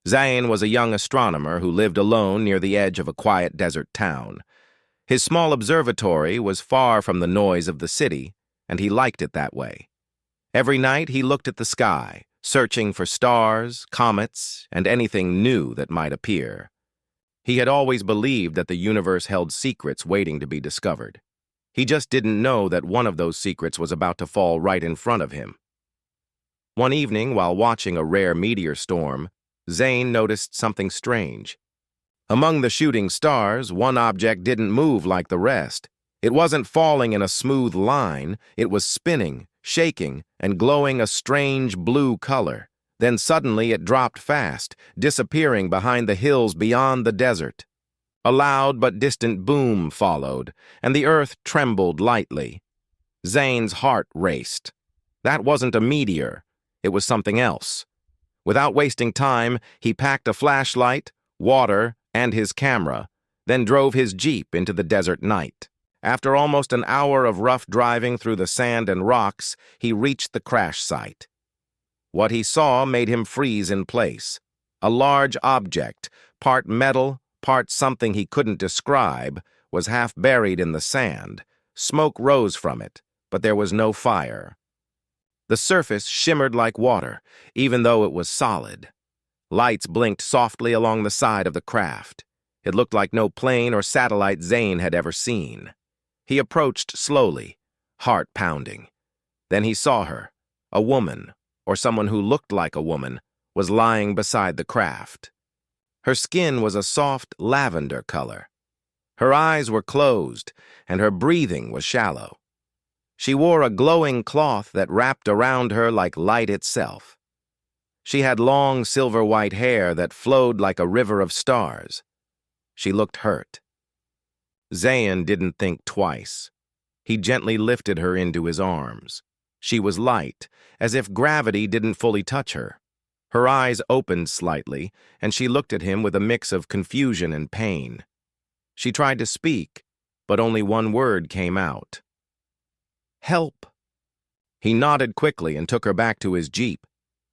Zayn was a young astronomer who lived alone near the edge of a quiet desert town. His small observatory was far from the noise of the city, and he liked it that way. Every night he looked at the sky, searching for stars, comets, and anything new that might appear. He had always believed that the universe held secrets waiting to be discovered. He just didn't know that one of those secrets was about to fall right in front of him. One evening, while watching a rare meteor storm, Zayn noticed something strange. Among the shooting stars, one object didn't move like the rest. It wasn't falling in a smooth line, it was spinning, shaking, and glowing a strange blue color. Then suddenly it dropped fast, disappearing behind the hills beyond the desert. A loud but distant boom followed, and the earth trembled lightly. Zayn's heart raced. That wasn't a meteor. It was something else. Without wasting time, he packed a flashlight, water, and his camera, then drove his jeep into the desert night. After almost an hour of rough driving through the sand and rocks, he reached the crash site. What he saw made him freeze in place. A large object, part metal, part something he couldn't describe, was half buried in the sand. Smoke rose from it, but there was no fire. The surface shimmered like water, even though it was solid. Lights blinked softly along the side of the craft. It looked like no plane or satellite Zayn had ever seen. He approached slowly, heart pounding. Then he saw her. A woman, or someone who looked like a woman, was lying beside the craft. Her skin was a soft lavender color. Her eyes were closed, and her breathing was shallow. She wore a glowing cloth that wrapped around her like light itself. She had long silver-white hair that flowed like a river of stars. She looked hurt. Zayn didn't think twice. He gently lifted her into his arms. She was light, as if gravity didn't fully touch her. Her eyes opened slightly, and she looked at him with a mix of confusion and pain. She tried to speak, but only one word came out. "Help." He nodded quickly and took her back to his jeep.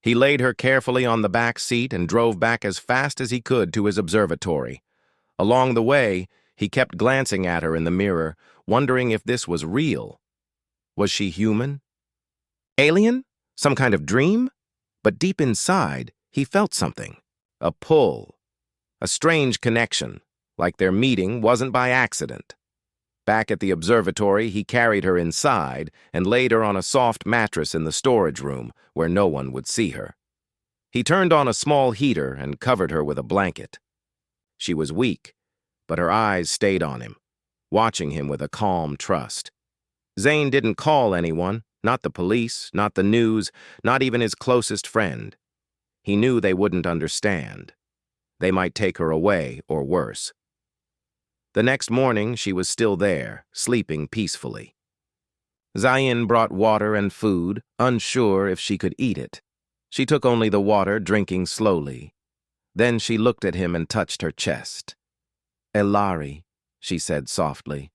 He laid her carefully on the back seat and drove back as fast as he could to his observatory. Along the way, he kept glancing at her in the mirror, wondering if this was real. Was she human? Alien? Some kind of dream? But deep inside, he felt something. A pull. A strange connection, like their meeting wasn't by accident. Back at the observatory, he carried her inside and laid her on a soft mattress in the storage room where no one would see her. He turned on a small heater and covered her with a blanket. She was weak, but her eyes stayed on him, watching him with a calm trust. Zayn didn't call anyone, not the police, not the news, not even his closest friend. He knew they wouldn't understand. They might take her away, or worse. The next morning, she was still there, sleeping peacefully. Zayn brought water and food, unsure if she could eat it. She took only the water, drinking slowly. Then she looked at him and touched her chest. "Elari," she said softly.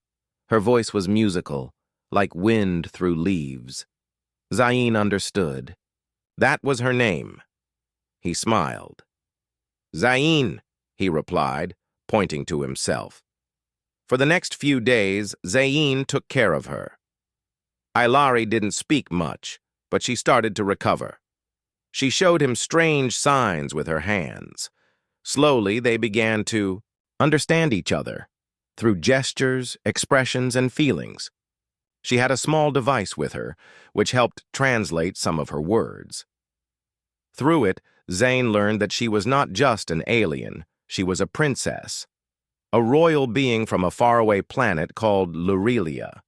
Her voice was musical, like wind through leaves. Zayn understood. That was her name. He smiled. "Zayn," he replied, pointing to himself. For the next few days, Zayn took care of her. Ilari didn't speak much, but she started to recover. She showed him strange signs with her hands. Slowly, they began to understand each other, through gestures, expressions, and feelings. She had a small device with her, which helped translate some of her words. Through it, Zayn learned that she was not just an alien, she was a princess. A royal being from a faraway planet called Lurelia.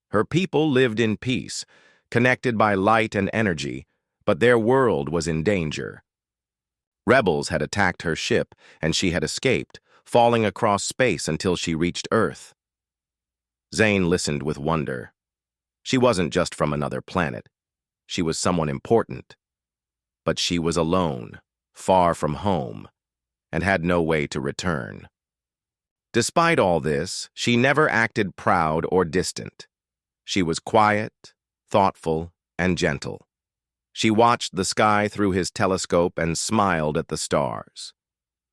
Her people lived in peace, connected by light and energy, but their world was in danger. Rebels had attacked her ship, and she had escaped, falling across space until she reached Earth. Zayn listened with wonder. She wasn't just from another planet. She was someone important. But she was alone, far from home, and had no way to return. Despite all this, she never acted proud or distant. She was quiet, thoughtful, and gentle. She watched the sky through his telescope and smiled at the stars.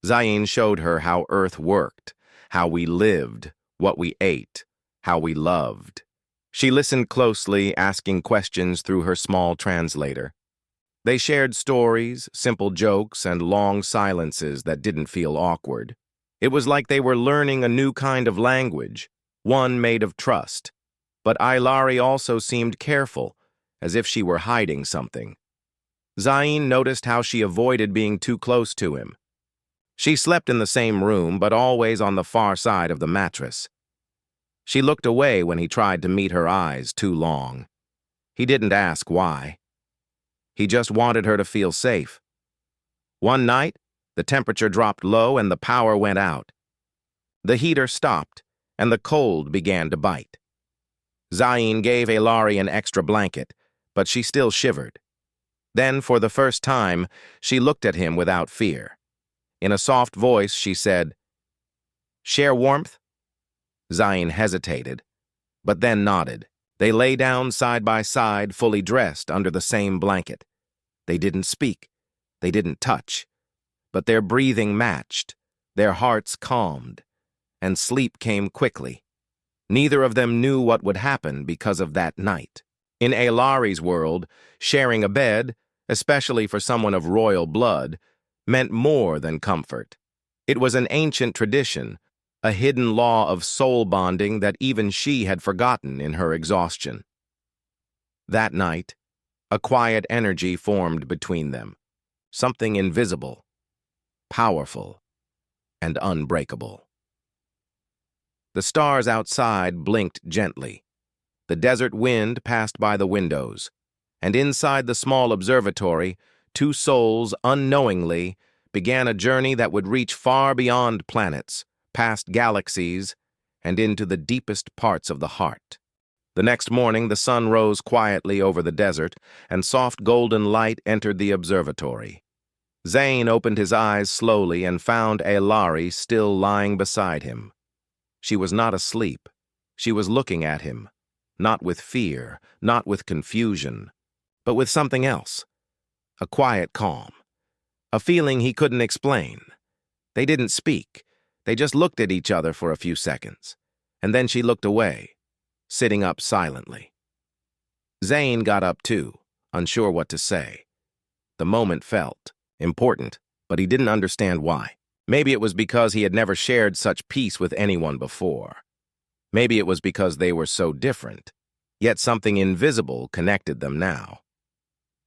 Zayn showed her how Earth worked, how we lived, what we ate, how we loved. She listened closely, asking questions through her small translator. They shared stories, simple jokes, and long silences that didn't feel awkward. It was like they were learning a new kind of language, one made of trust. But Ailari also seemed careful, as if she were hiding something. Zayn noticed how she avoided being too close to him. She slept in the same room, but always on the far side of the mattress. She looked away when he tried to meet her eyes too long. He didn't ask why. He just wanted her to feel safe. One night, the temperature dropped low and the power went out. The heater stopped, and the cold began to bite. Zayn gave Ailari an extra blanket, but she still shivered. Then, for the first time, she looked at him without fear. In a soft voice, she said, "Share warmth?" Zayn hesitated, but then nodded. They lay down side by side, fully dressed under the same blanket. They didn't speak. They didn't touch. But their breathing matched, their hearts calmed, and sleep came quickly. Neither of them knew what would happen because of that night. In Ailari's world, sharing a bed, especially for someone of royal blood, meant more than comfort. It was an ancient tradition, a hidden law of soul bonding that even she had forgotten in her exhaustion. That night, a quiet energy formed between them, something invisible, powerful, and unbreakable. The stars outside blinked gently. The desert wind passed by the windows, and inside the small observatory, two souls, unknowingly, began a journey that would reach far beyond planets, past galaxies, and into the deepest parts of the heart. The next morning, the sun rose quietly over the desert, and soft golden light entered the observatory. Zayn opened his eyes slowly and found Ailari still lying beside him. She was not asleep. She was looking at him, not with fear, not with confusion, but with something else. A quiet calm. A feeling he couldn't explain. They didn't speak. They just looked at each other for a few seconds, and then she looked away, sitting up silently. Zayn got up too, unsure what to say. The moment felt important, but he didn't understand why. Maybe it was because he had never shared such peace with anyone before. Maybe it was because they were so different, yet something invisible connected them now.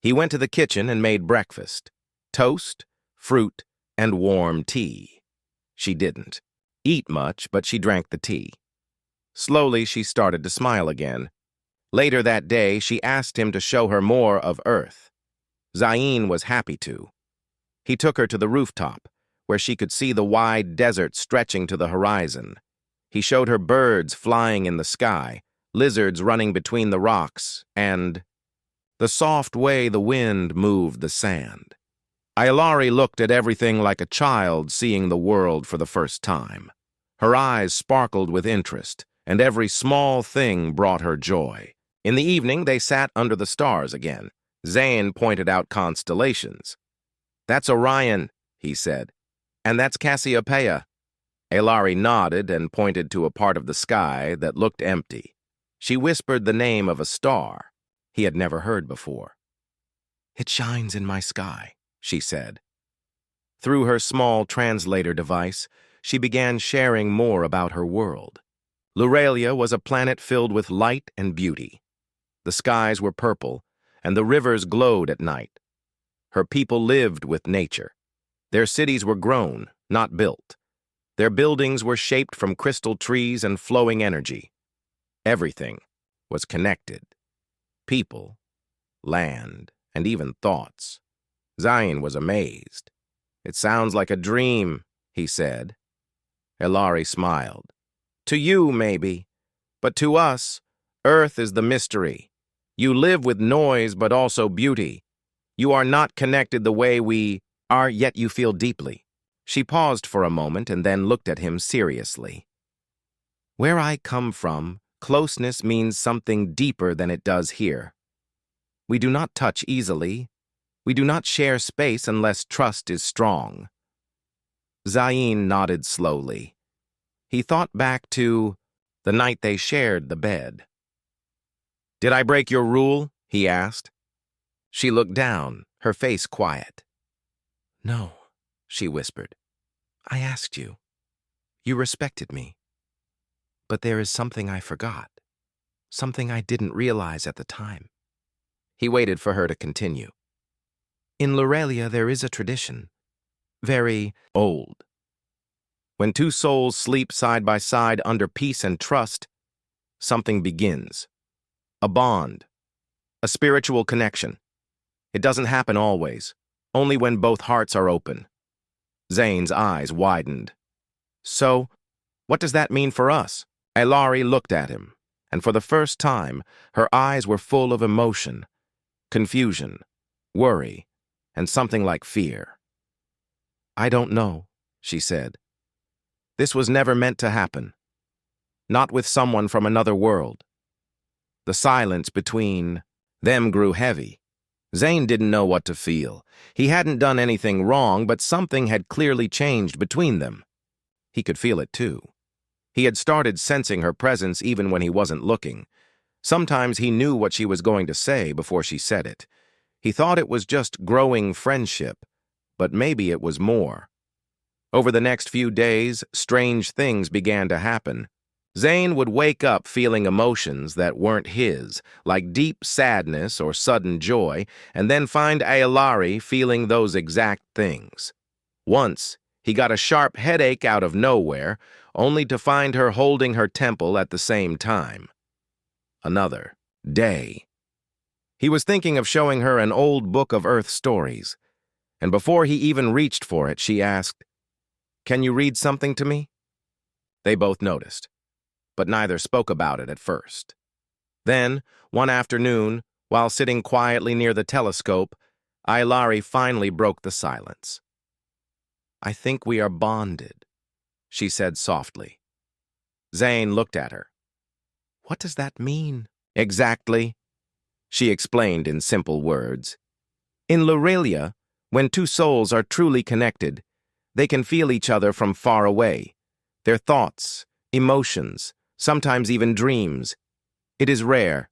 He went to the kitchen and made breakfast. Toast, fruit, and warm tea. She didn't eat much, but she drank the tea. Slowly, she started to smile again. Later that day, she asked him to show her more of Earth. Zayn was happy to. He took her to the rooftop, where she could see the wide desert stretching to the horizon. He showed her birds flying in the sky, lizards running between the rocks, and the soft way the wind moved the sand. Ailari looked at everything like a child seeing the world for the first time. Her eyes sparkled with interest, and every small thing brought her joy. In the evening, they sat under the stars again. Zayn pointed out constellations. "That's Orion," he said, "and that's Cassiopeia." Ailari nodded and pointed to a part of the sky that looked empty. She whispered the name of a star he had never heard before. "It shines in my sky," she said. Through her small translator device, she began sharing more about her world. Luralia was a planet filled with light and beauty. The skies were purple, and the rivers glowed at night. Her people lived with nature. Their cities were grown, not built. Their buildings were shaped from crystal trees and flowing energy. Everything was connected. People, land, and even thoughts. Zayn was amazed. "It sounds like a dream," he said. Ailari smiled. "To you, maybe. But to us, Earth is the mystery. You live with noise, but also beauty. You are not connected the way we are, yet you feel deeply." She paused for a moment and then looked at him seriously. "Where I come from, closeness means something deeper than it does here. We do not touch easily. We do not share space unless trust is strong. Zayn nodded slowly. He thought back to the night they shared the bed. "Did I break your rule?" he asked. She looked down, her face quiet. "No," she whispered. "I asked you. You respected me. But there is something I forgot. Something I didn't realize at the time." He waited for her to continue. "In Lorelia, there is a tradition. Very old. When two souls sleep side by side under peace and trust, something begins. A bond. A spiritual connection. It doesn't happen always, only when both hearts are open." Zayn's eyes widened. "So, what does that mean for us?" Aylari looked at him, and for the first time, her eyes were full of emotion, confusion, worry, and something like fear. "I don't know," she said. "This was never meant to happen. Not with someone from another world." The silence between them grew heavy. Zayn didn't know what to feel. He hadn't done anything wrong, but something had clearly changed between them. He could feel it too. He had started sensing her presence even when he wasn't looking. Sometimes he knew what she was going to say before she said it. He thought it was just growing friendship, but maybe it was more. Over the next few days, strange things began to happen. Zayn would wake up feeling emotions that weren't his, like deep sadness or sudden joy, and then find Aylari feeling those exact things. Once, he got a sharp headache out of nowhere, only to find her holding her temple at the same time. Another day. He was thinking of showing her an old book of Earth stories, and before he even reached for it, she asked, "Can you read something to me?" They both noticed, but neither spoke about it at first. Then, one afternoon, while sitting quietly near the telescope, Aylari finally broke the silence. "I think we are bonded," she said softly. Zayn looked at her. "What does that mean?" "Exactly," she explained in simple words. "In Lorelia, when two souls are truly connected, they can feel each other from far away. Their thoughts, emotions, sometimes even dreams. It is rare,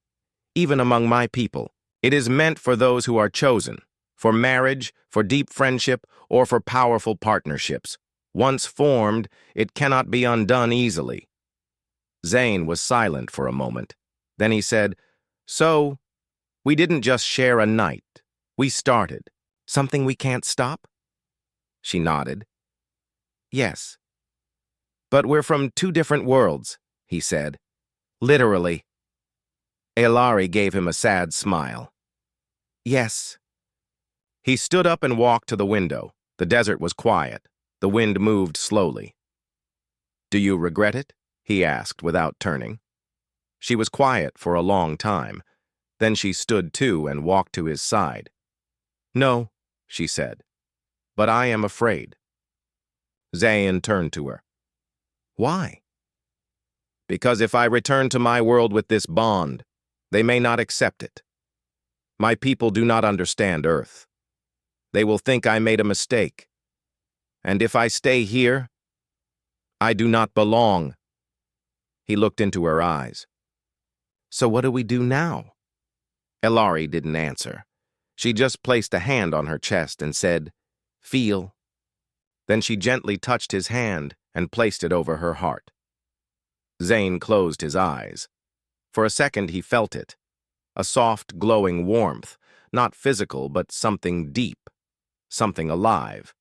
even among my people. It is meant for those who are chosen, for marriage, for deep friendship, or for powerful partnerships. Once formed, it cannot be undone easily." Zayn was silent for a moment. Then he said, "So, we didn't just share a night. We started. Something we can't stop?" She nodded. "Yes. But we're from two different worlds," he said. "Literally." Aylari gave him a sad smile. "Yes." He stood up and walked to the window. The desert was quiet. The wind moved slowly. "Do you regret it?" he asked without turning. She was quiet for a long time. Then she stood too and walked to his side. "No," she said, "but I am afraid." Zayn turned to her. "Why?" "Because if I return to my world with this bond, they may not accept it. My people do not understand Earth. They will think I made a mistake. And if I stay here, I do not belong." He looked into her eyes. "So what do we do now?" Aylari didn't answer. She just placed a hand on her chest and said, "Feel." Then she gently touched his hand and placed it over her heart. Zayn closed his eyes. For a second he felt it. A soft, glowing warmth, not physical, but something deep, something alive.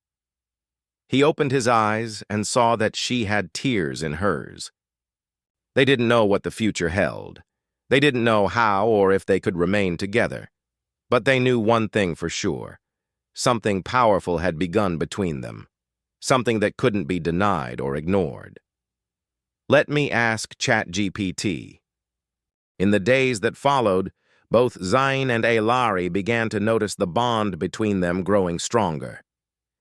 He opened his eyes and saw that she had tears in hers. They didn't know what the future held. They didn't know how or if they could remain together. But they knew one thing for sure. Something powerful had begun between them. Something that couldn't be denied or ignored. Let me ask ChatGPT. In the days that followed, both Zayn and Aylari began to notice the bond between them growing stronger.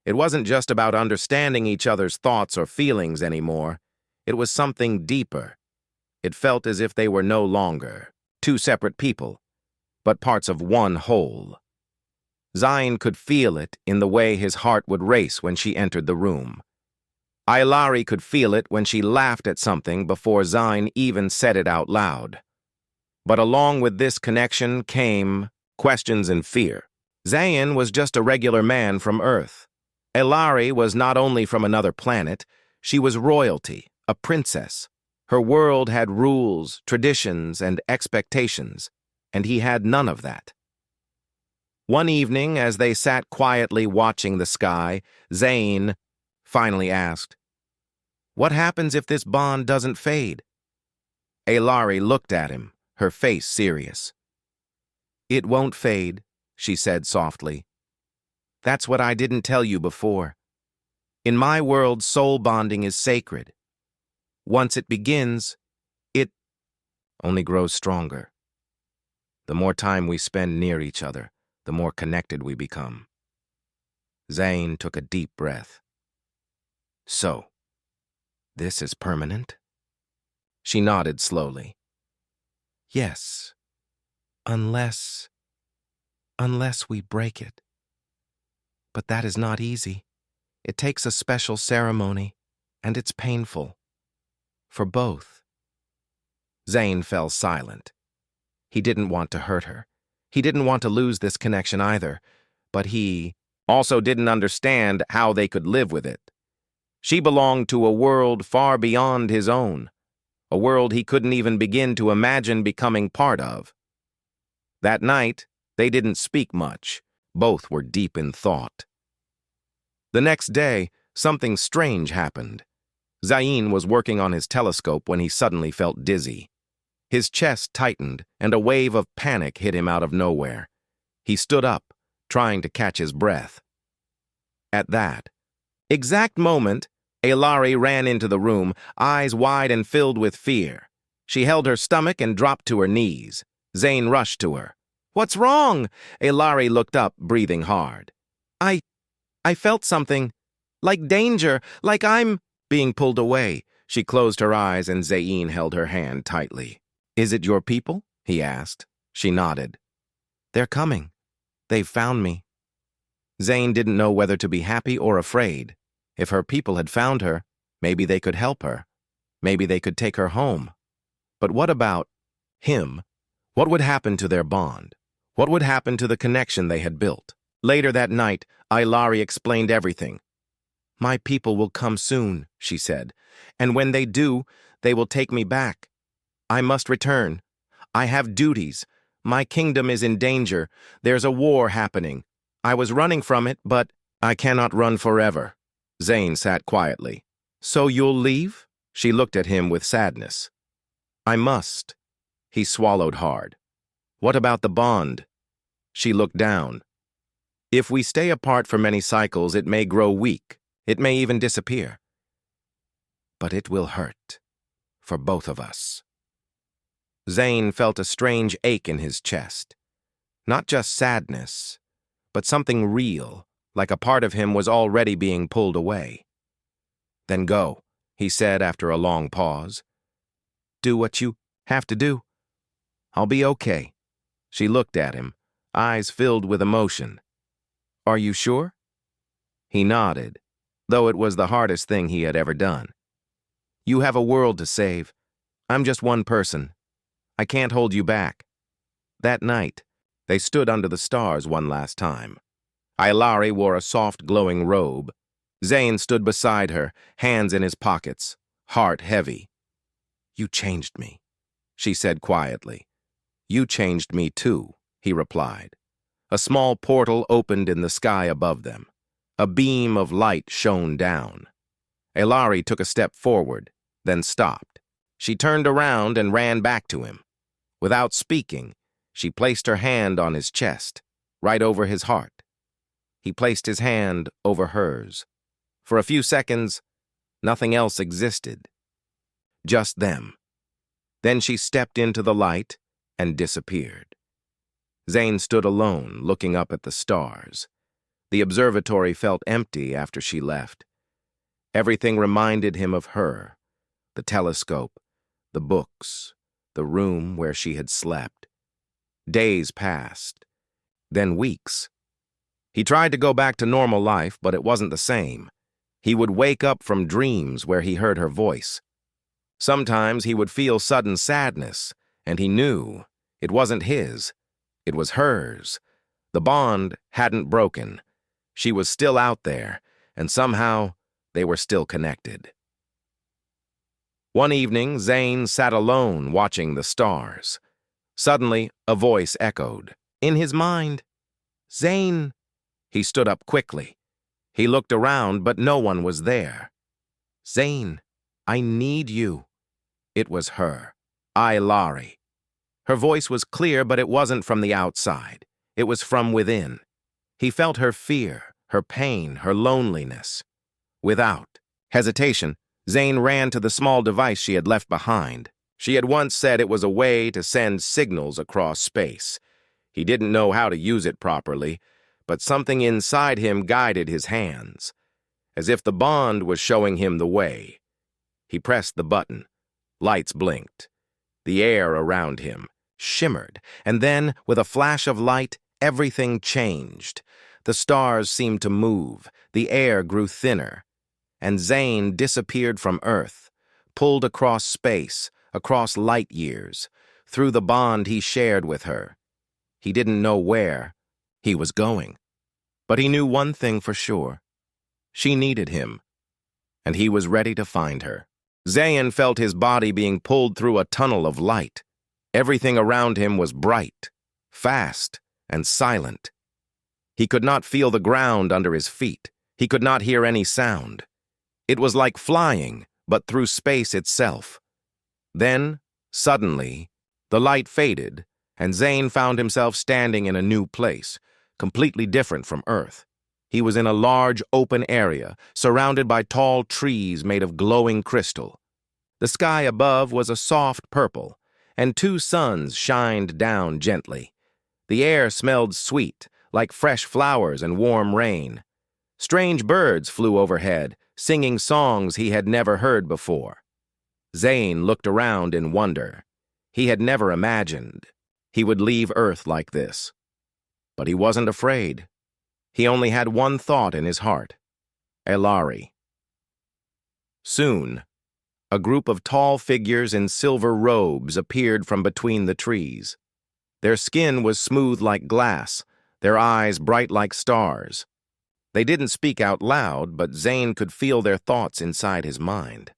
It wasn't just about understanding each other's thoughts or feelings anymore. It was something deeper. It felt as if they were no longer two separate people, but parts of one whole. Zayn could feel it in the way his heart would race when she entered the room. Ailari could feel it when she laughed at something before Zayn even said it out loud. But along with this connection came questions and fear. Zayn was just a regular man from Earth. Ailari was not only from another planet, she was royalty, a princess. Her world had rules, traditions, and expectations, and he had none of that. One evening, as they sat quietly watching the sky, Zayn finally asked, "What happens if this bond doesn't fade?" Ailari looked at him, her face serious. "It won't fade," she said softly. "That's what I didn't tell you before. In my world, soul bonding is sacred. Once it begins, it only grows stronger. The more time we spend near each other, the more connected we become." Zayn took a deep breath. "So, this is permanent?" She nodded slowly. "Yes, unless we break it. But that is not easy. It takes a special ceremony, and it's painful. For both." Zayn fell silent. He didn't want to hurt her. He didn't want to lose this connection either, but he also didn't understand how they could live with it. She belonged to a world far beyond his own, a world he couldn't even begin to imagine becoming part of. That night, they didn't speak much. Both were deep in thought. The next day, something strange happened. Zayn was working on his telescope when he suddenly felt dizzy. His chest tightened, and a wave of panic hit him out of nowhere. He stood up, trying to catch his breath. At that exact moment, Ailari ran into the room, eyes wide and filled with fear. She held her stomach and dropped to her knees. Zayn rushed to her. "What's wrong?" Ailari looked up, breathing hard. I felt something. Like danger, like I'm being pulled away." She closed her eyes and Zayn held her hand tightly. "Is it your people?" he asked. She nodded. "They're coming. They've found me." Zayn didn't know whether to be happy or afraid. If her people had found her, maybe they could help her. Maybe they could take her home. But what about him? What would happen to their bond? What would happen to the connection they had built? Later that night, Ailari explained everything. "My people will come soon," she said, "and when they do, they will take me back. I must return. I have duties. My kingdom is in danger. There's a war happening. I was running from it, but I cannot run forever." Zayn sat quietly. "So you'll leave?" She looked at him with sadness. "I must." He swallowed hard. "What about the bond?" She looked down. "If we stay apart for many cycles, it may grow weak. It may even disappear. But it will hurt. For both of us." Zayn felt a strange ache in his chest. Not just sadness, but something real, like a part of him was already being pulled away. "Then go," he said after a long pause. "Do what you have to do. I'll be okay." She looked at him, eyes filled with emotion. "Are you sure?" He nodded, though it was the hardest thing he had ever done. "You have a world to save. I'm just one person. I can't hold you back." That night, they stood under the stars one last time. Ailari wore a soft, glowing robe. Zayn stood beside her, hands in his pockets, heart heavy. "You changed me," she said quietly. "You changed me too," he replied. A small portal opened in the sky above them. A beam of light shone down. Ailari took a step forward, then stopped. She turned around and ran back to him. Without speaking, she placed her hand on his chest, right over his heart. He placed his hand over hers. For a few seconds, nothing else existed. Just them. Then she stepped into the light and disappeared. Zayn stood alone, looking up at the stars. The observatory felt empty after she left. Everything reminded him of her. The telescope, the books, the room where she had slept. Days passed, then weeks. He tried to go back to normal life, but it wasn't the same. He would wake up from dreams where he heard her voice. Sometimes he would feel sudden sadness, and he knew it wasn't his, it was hers. The bond hadn't broken. She was still out there, and somehow they were still connected. One evening, Zane sat alone watching the stars. Suddenly, a voice echoed. In his mind, Zane. He stood up quickly. He looked around, but no one was there. Zane, I need you. It was her, Ilari. Her voice was clear, but it wasn't from the outside. It was from within. He felt her fear, her pain, her loneliness. Without hesitation, Zane ran to the small device she had left behind. She had once said it was a way to send signals across space. He didn't know how to use it properly, but something inside him guided his hands, as if the bond was showing him the way. He pressed the button. Lights blinked. The air around him shimmered, and then, with a flash of light, everything changed. The stars seemed to move, the air grew thinner, and Zane disappeared from Earth, pulled across space, across light years, through the bond he shared with her. He didn't know where he was going, but he knew one thing for sure. She needed him, and he was ready to find her. Zane felt his body being pulled through a tunnel of light. Everything around him was bright, fast, and silent. He could not feel the ground under his feet. He could not hear any sound. It was like flying, but through space itself. Then, suddenly, the light faded, and Zane found himself standing in a new place, completely different from Earth. He was in a large open area, surrounded by tall trees made of glowing crystal. The sky above was a soft purple, and two suns shined down gently. The air smelled sweet, like fresh flowers and warm rain. Strange birds flew overhead, singing songs he had never heard before. Zane looked around in wonder. He had never imagined he would leave Earth like this. But he wasn't afraid. He only had one thought in his heart: Ilari. Soon, a group of tall figures in silver robes appeared from between the trees. Their skin was smooth like glass, their eyes bright like stars. They didn't speak out loud, but Zane could feel their thoughts inside his mind.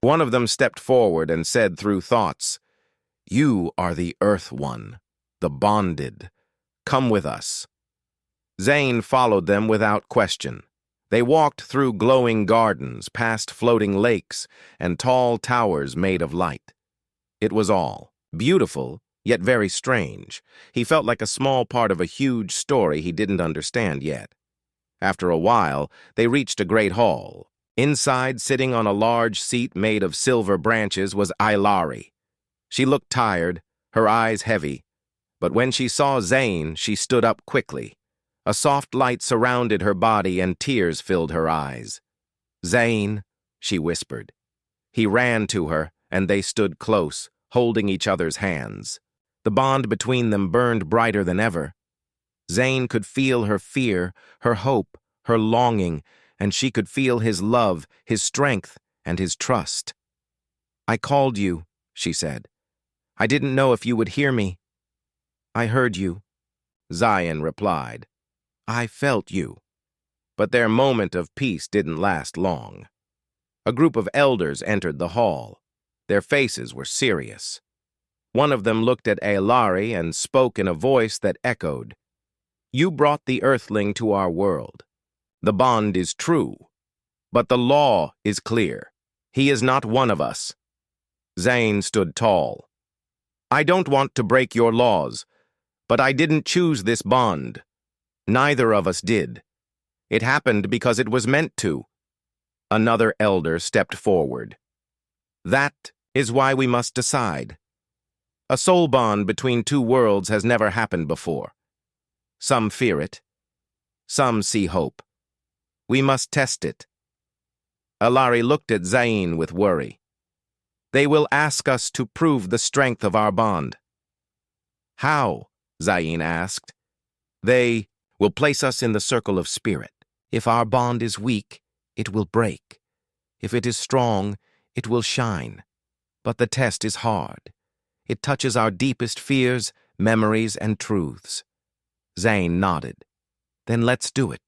One of them stepped forward and said through thoughts, "You are the Earth One, the bonded. Come with us." Zane followed them without question. They walked through glowing gardens, past floating lakes, and tall towers made of light. It was all beautiful, yet very strange. He felt like a small part of a huge story he didn't understand yet. After a while, they reached a great hall. Inside, sitting on a large seat made of silver branches, was Ilari. She looked tired, her eyes heavy, but when she saw Zane, she stood up quickly. A soft light surrounded her body and tears filled her eyes. "Zane," she whispered. He ran to her, and they stood close, holding each other's hands. The bond between them burned brighter than ever. Zane could feel her fear, her hope, her longing, and she could feel his love, his strength, and his trust. "I called you," she said. "I didn't know if you would hear me." "I heard you," Zion replied. "I felt you." But their moment of peace didn't last long. A group of elders entered the hall. Their faces were serious. One of them looked at Ilari and spoke in a voice that echoed, "You brought the Earthling to our world. The bond is true, but the law is clear. He is not one of us." Zane stood tall. "I don't want to break your laws, but I didn't choose this bond. Neither of us did. It happened because it was meant to." Another elder stepped forward. "That is why we must decide. A soul bond between two worlds has never happened before. Some fear it. Some see hope. We must test it." Ilari looked at Zane with worry. "They will ask us to prove the strength of our bond." "How?" Zayn asked. They will place us in the circle of spirit. If our bond is weak, it will break. If it is strong, it will shine. But the test is hard. It touches our deepest fears, memories, and truths. Zayn nodded. Then let's do it.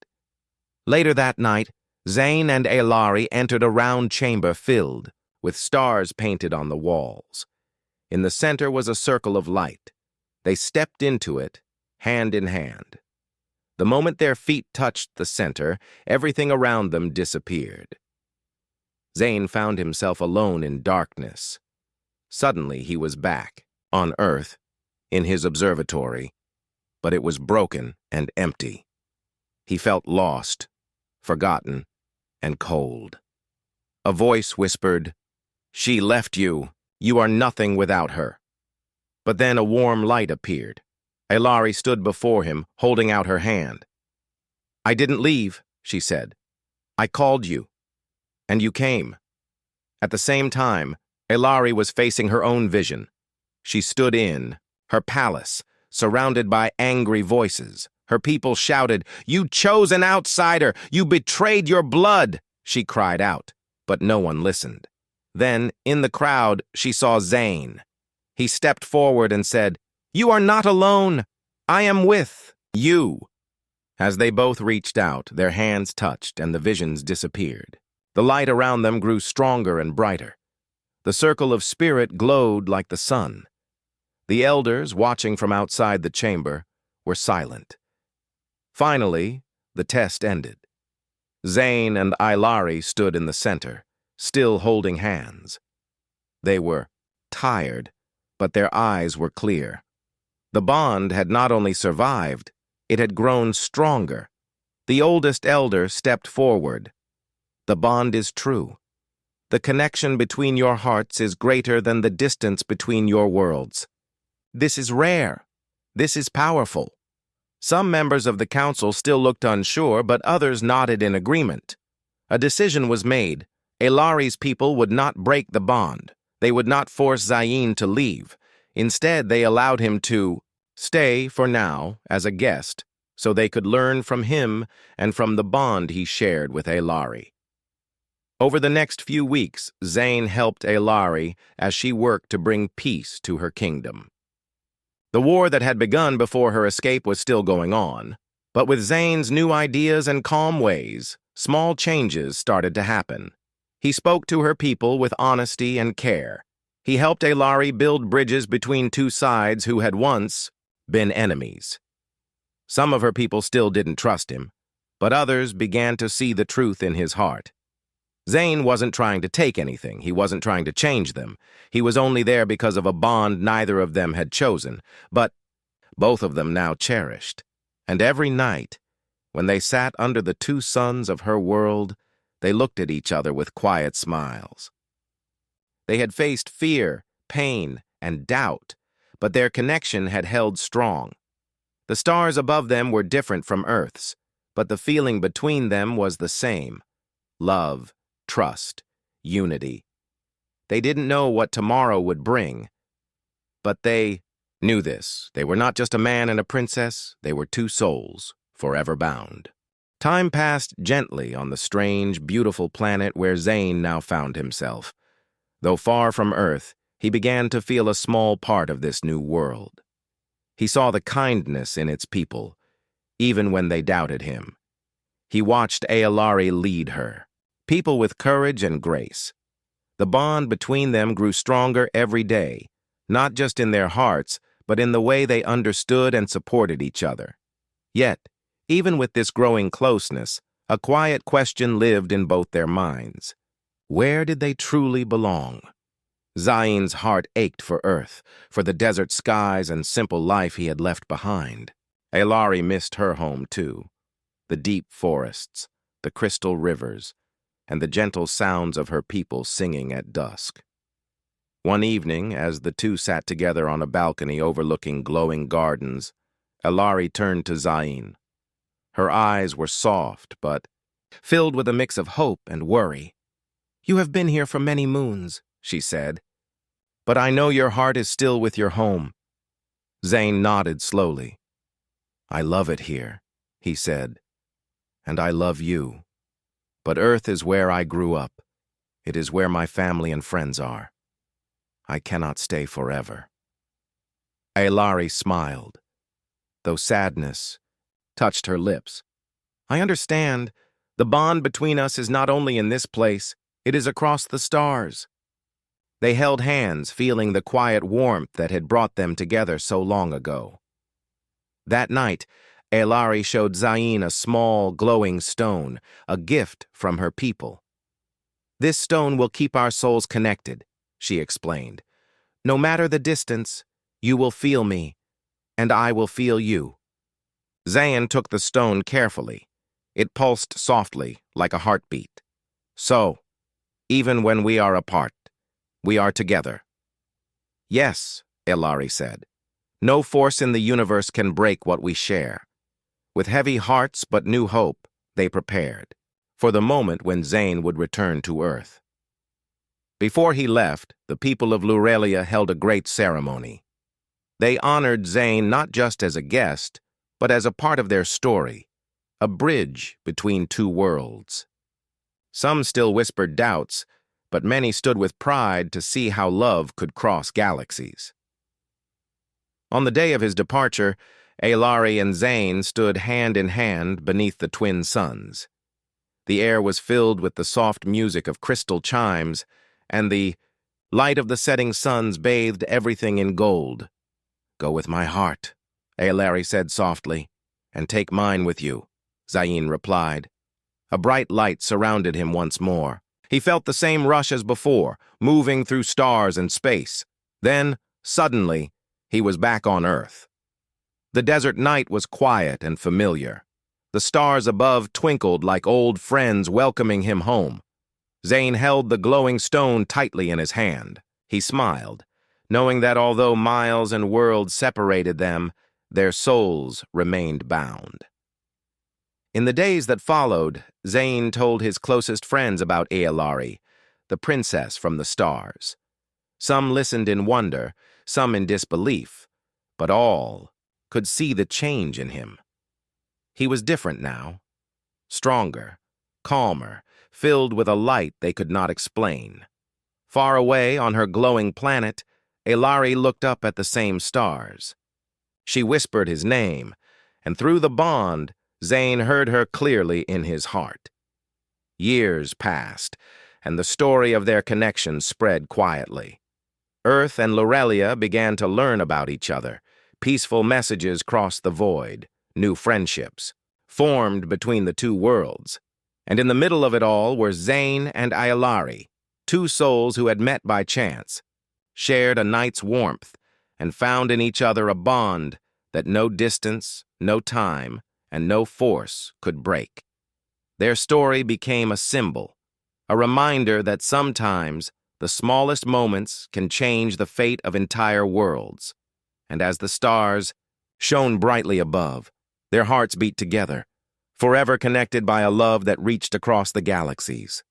Later that night, Zayn and Aelari entered a round chamber filled with stars painted on the walls. In the center was a circle of light. They stepped into it, hand in hand. The moment their feet touched the center, everything around them disappeared. Zayn found himself alone in darkness. Suddenly he was back, on Earth, in his observatory, but it was broken and empty. He felt lost, forgotten, and cold. A voice whispered, "She left you. You are nothing without her." But then a warm light appeared. Aelari stood before him, holding out her hand. "I didn't leave," she said. "I called you, and you came." At the same time, Aelari was facing her own vision. She stood in her palace, surrounded by angry voices. Her people shouted, "You chose an outsider! You betrayed your blood!" She cried out, but no one listened. Then, in the crowd, she saw Zayn. He stepped forward and said, "You are not alone. I am with you." As they both reached out, their hands touched and the visions disappeared. The light around them grew stronger and brighter. The circle of spirit glowed like the sun. The elders, watching from outside the chamber, were silent. Finally, the test ended. Zayn and Aelari stood in the center, still holding hands. They were tired, but their eyes were clear. The bond had not only survived, it had grown stronger. The oldest elder stepped forward. "The bond is true. The connection between your hearts is greater than the distance between your worlds. This is rare. This is powerful." Some members of the council still looked unsure, but others nodded in agreement. A decision was made. Aelari's people would not break the bond. They would not force Zayn to leave. Instead, they allowed him to stay for now as a guest, so they could learn from him and from the bond he shared with Aelari. Over the next few weeks, Zayn helped Aelari as she worked to bring peace to her kingdom. The war that had begun before her escape was still going on, but with Zayn's new ideas and calm ways, small changes started to happen. He spoke to her people with honesty and care. He helped Aelari build bridges between two sides who had once been enemies. Some of her people still didn't trust him, but others began to see the truth in his heart. Zayn wasn't trying to take anything. He wasn't trying to change them. He was only there because of a bond neither of them had chosen, but both of them now cherished. And every night, when they sat under the two suns of her world, they looked at each other with quiet smiles. They had faced fear, pain, and doubt, but their connection had held strong. The stars above them were different from Earth's, but the feeling between them was the same: love, trust, unity. They didn't know what tomorrow would bring, but they knew this. They were not just a man and a princess, they were two souls, forever bound. Time passed gently on the strange, beautiful planet where Zayn now found himself. Though far from Earth, he began to feel a small part of this new world. He saw the kindness in its people, even when they doubted him. He watched Aelari lead her, people with courage and grace. The bond between them grew stronger every day, not just in their hearts, but in the way they understood and supported each other. Yet, even with this growing closeness, a quiet question lived in both their minds. Where did they truly belong? Zayn's heart ached for Earth, for the desert skies and simple life he had left behind. Aelari missed her home too. The deep forests, the crystal rivers, and the gentle sounds of her people singing at dusk. One evening, as the two sat together on a balcony overlooking glowing gardens, Aelari turned to Zayn. Her eyes were soft, but filled with a mix of hope and worry. "You have been here for many moons," she said, "but I know your heart is still with your home." Zane nodded slowly. "I love it here," he said, "and I love you. But Earth is where I grew up. It is where my family and friends are. I cannot stay forever." Aelari smiled, though sadness touched her lips. "I understand. The bond between us is not only in this place, it is across the stars." They held hands, feeling the quiet warmth that had brought them together so long ago. That night, Aelari showed Zayn a small, glowing stone, a gift from her people. "This stone will keep our souls connected," she explained. "No matter the distance, you will feel me, and I will feel you." Zayn took the stone carefully. It pulsed softly, like a heartbeat. "So, even when we are apart, we are together." "Yes," Aelari said. "No force in the universe can break what we share." With heavy hearts but new hope, they prepared for the moment when Zayn would return to Earth. Before he left, the people of Lurelia held a great ceremony. They honored Zayn not just as a guest, but as a part of their story, a bridge between two worlds. Some still whispered doubts, but many stood with pride to see how love could cross galaxies. On the day of his departure, Aelari and Zayn stood hand in hand beneath the twin suns. The air was filled with the soft music of crystal chimes, and the light of the setting suns bathed everything in gold. "Go with my heart," Aelari said softly, "and take mine with you," Zayn replied. A bright light surrounded him once more. He felt the same rush as before, moving through stars and space. Then, suddenly, he was back on Earth. The desert night was quiet and familiar. The stars above twinkled like old friends welcoming him home. Zayn held the glowing stone tightly in his hand. He smiled, knowing that although miles and worlds separated them, their souls remained bound. In the days that followed, Zayn told his closest friends about Aelari, the princess from the stars. Some listened in wonder, some in disbelief, but all could see the change in him. He was different now, stronger, calmer, filled with a light they could not explain. Far away on her glowing planet, Aelari looked up at the same stars. She whispered his name, and through the bond, Zayn heard her clearly in his heart. Years passed, and the story of their connection spread quietly. Earth and Lurelia began to learn about each other. Peaceful messages crossed the void. New friendships formed between the two worlds. And in the middle of it all were Zayn and Aelari, two souls who had met by chance, shared a night's warmth, and found in each other a bond that no distance, no time, and no force could break. Their story became a symbol, a reminder that sometimes the smallest moments can change the fate of entire worlds. And as the stars shone brightly above, their hearts beat together, forever connected by a love that reached across the galaxies.